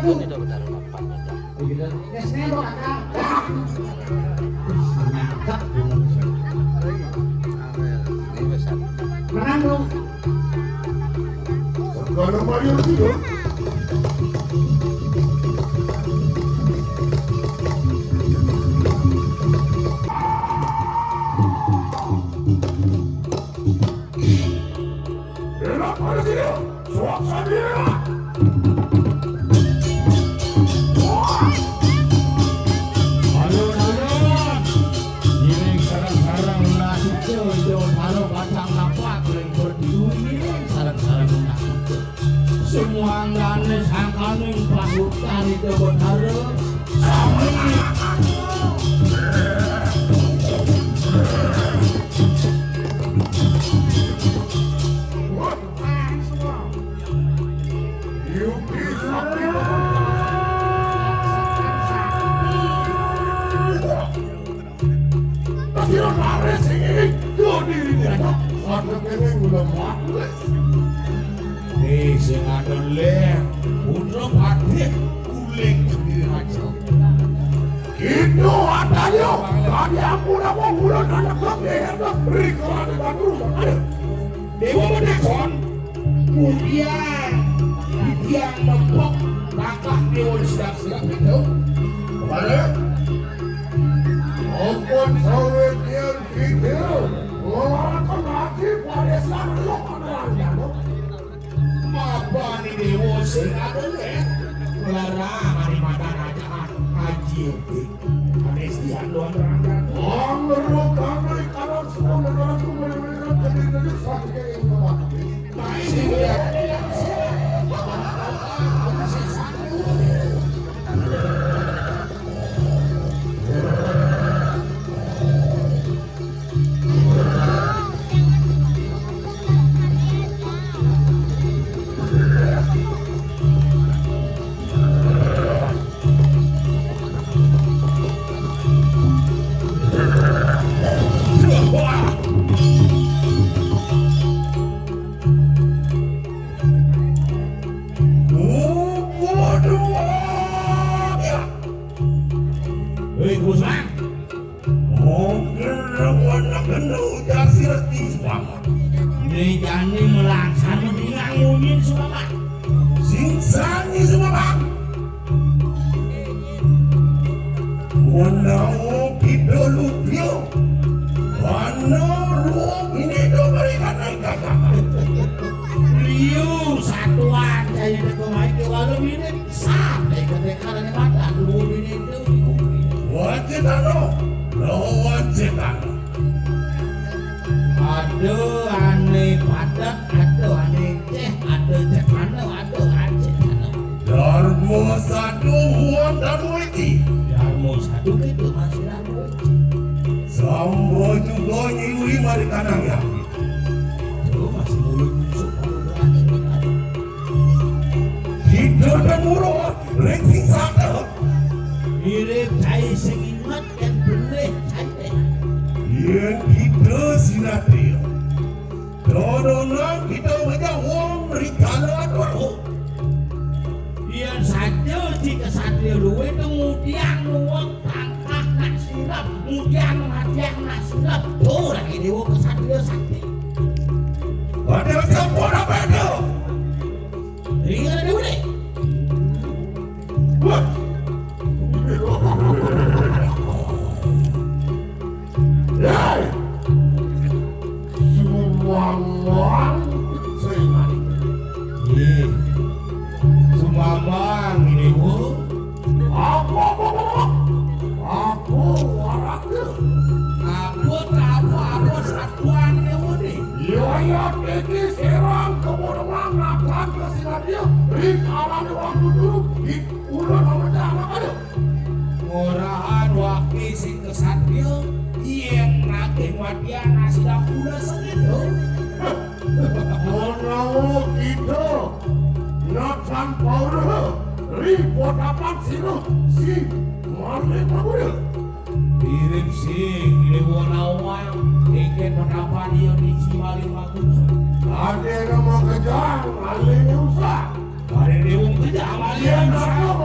tuh. Ini benar apa? Begitu. Yes, nego kakak. Nyata. Menang dong. Sekarang Mario juga. Enak pada sini, suasana. Semua anggane sangkaning pasukan itu benar sama sing adon leh putra patih uling dihajo Gitu adanya kalian pula mau bulan anak kalian berikan batu ayo dewa menekon kemudian yang mempok langkah dewa sedang itu balik open sawit yang gitu orang lagi pada sana lo ada apa nih dewa sing adon leh melarang hari makan aja haji Anestian luar rangka memerlukan karena semua negara itu benar-benar jadi satu yang mewakili. Ini melaksana dengan ngunin semua bang Singsani semua bang Wanau kita lupio Wanau ini do berikan kakak Liu satuan saya dekat main ke warung ini sampai ketika ada mata dulu ini itu wajib ano aduh aneh padat aduh aneh ceh aduh cek mana aduh aceh mana Darmo satu huang Darmo iki Darmo satu itu masih Darmo Sambo juga nyuri mari kanang ya itu masih mulut busuk kalau berani hidup dan murah rengsing sana mirip cai sengingat dan benih cai yang kita sinatria dodonan kita banyak uang rikala dulu biar saja jika satria luwe kemudian uang tangkah nak sirap kemudian hadiah nak sirap tuh lagi dewa kesatria sakti padahal kamu apa itu ringan dewa deh Yai, Sumamang Singani. Ye, Sumamang ini bu. Aku waraknya. Aku satuan ini bu nih. Yaya Tiki serang kemudian akan ke Sinadia. Rikalan waktu dulu di ulang amatnya anak ada. Ngurahan wakil si kesatria yang nagih wadiana sedang pula segitu. Mau kita Nathan Paul report apa si Marley Paul Mirip sih ini wanawai ikan berapa dia di Cimali Maguna ada yang mau kejar Marley usah ada dia mau kejar Marley usah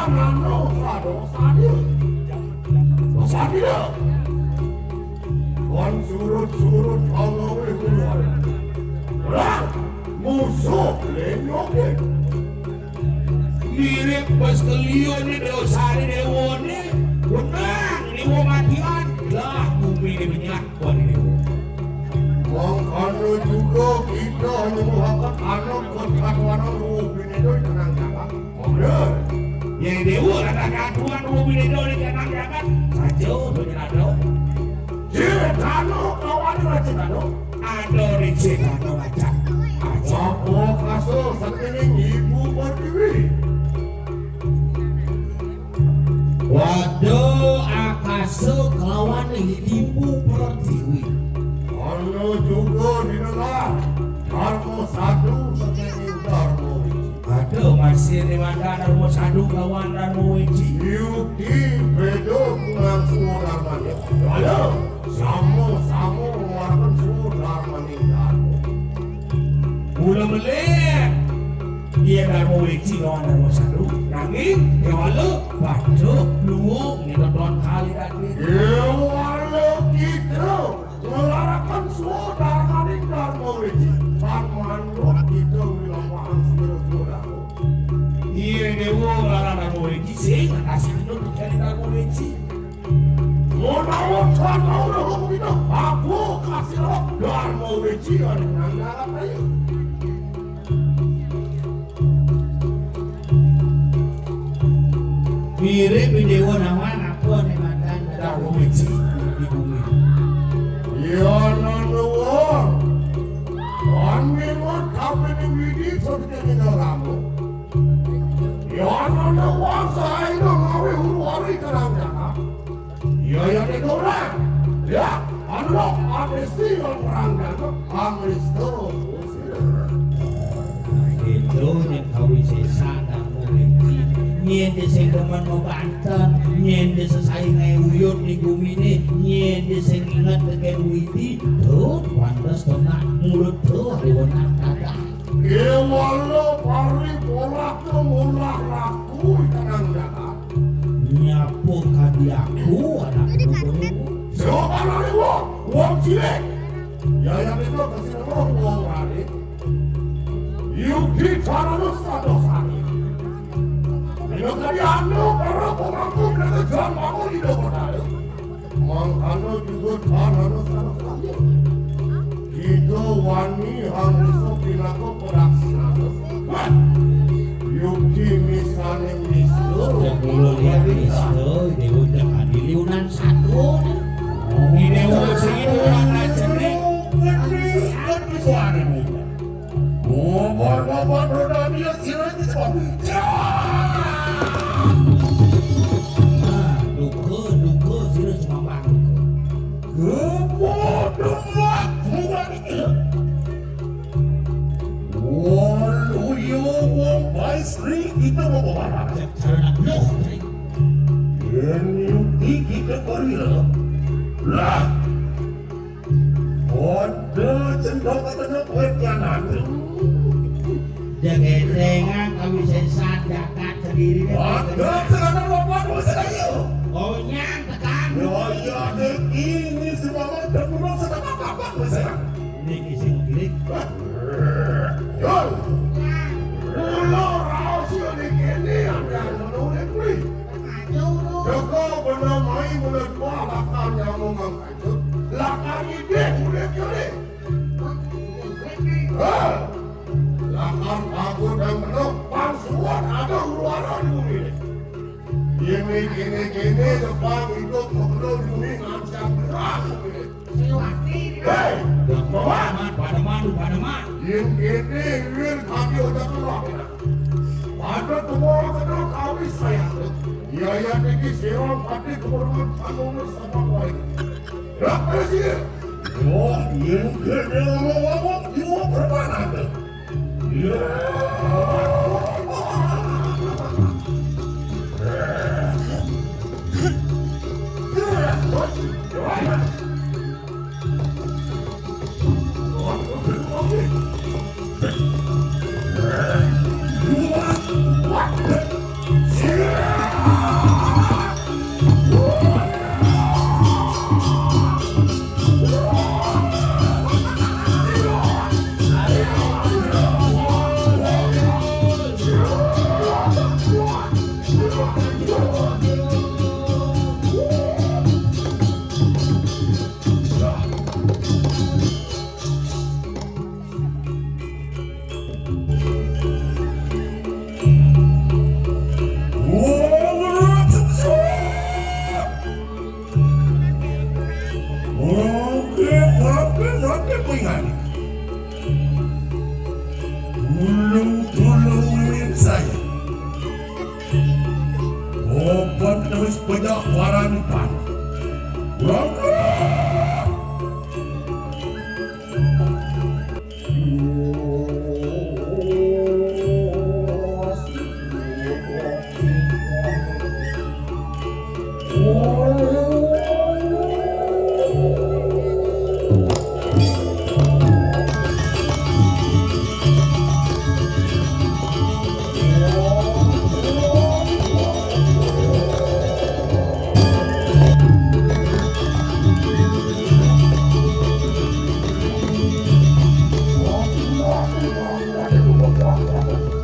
Jangan dosa dia. Dosa dia. Tuan surut-surut pengawe keluar. Orang musuh lenyoknya. Mirip pas kelion ni dosa ni dewa ni. Benar, dewa matian. Lah, bumi ni menyelakkan ni dewa. Makanya juga kita hanya mengangkat anak kesatuan Rubi Nedo di tenang jalan. Benar. Yang dewa katakan Tuhan Rubi Nedo di tenang jalan. Saja tu nyerado. Cetano kawan ni Cetano. Ada di Cetano macam. Apa kasus sekening ibu berdiri? Waduh, akase kelawan ibu pertiwi. Anu juga didengar Darmo satu sekening Darmo Wiji. Aduh, masih di mana Darmo satu kelawan Darmo Wiji. Yuki bedo kurang semua Darmanya. Ayo, sama-sama mengeluarkan semua Darmanya Darmo. Mula melek. Dia Darmo Wiji lawan Darmo satu. Nanging, dia walau baca luwuk ni tonton kali tadi. Walau kita melarakan semua Darmanya Darmo Wiji. Sarman roh kita wilampahan segera-segera. Iya dewa lawan Darmo Wiji sih. Kasih itu cari Darmo Wiji. Menawar sana udah begitu. Aku kasih roh Darmo Wiji ada penanggalan ayo. Mirip dewa nama apa ni mantan Darmo Wiji di bumi. Ya nanuar. Kami mau tapi ni widi seperti ni kamu. Ya nanuar saya ini ngawi huru-huri kerang jangan. Ya yang itu orang. Ya, anu amnesti yang perang jangan. Amnesti. Itu yang kau sesa Darmo Wiji. Nyende sing demen mau Banten, nyende sesaing ngai uyut di bumi ni, nyende sing ingat dengan Widi, tuh pantas kena mulut tuh dewan ada. Ya walau pari pola tu mulah laku tenang jangan. Nyapu kadiaku anak buru. Siapa lari wong cilik. Ya yang itu kasih roh wong lari. Yuki cara dosa-dosa ni. Bila kalian para pemangku mereka jangan bangun di depan saya. Mangkano juga cara dosa-dosa ni. Kita wani harus bilaku peraksana. Yuki misalnya mister. Dulu lihat itu, ini udah adiliunan satu. Ini udah segitu anak cerik. Ini suara muda. Mobar roda dia silat semua. Duka sila cuma bang. Kemudian bukan itu. Walau wong baik sri kita membawa. Cara nak loh. Yang kita korila. Lah. Ada cenderung katanya perjalanan. Jaga dengan kami sesat jakat sendiri. Ada sekarang bapak saya. Oh nyang tekan. Ya ini semua terkurang setengah bapak saya. Ini kisah kiri. Yol. Ulo rahasia ni kini ada menurut negeri. Joko benar main benar tua lakan yang mengangkat. Lakan ini udah kiri. Lakan aku dan menang pangsuan ada uruara di bumi ini. Gini depan hidup mengenal bumi ngancam berat bumi. Hei, Pada madu. yang gini wir kami udah keluar. Pada semua kena kami sayang. Ya yang ini serang hati kebenaran kamu sama baik. Berapa sih? Oh, yang gini ngomong jiwa permanen. Ya. What? warani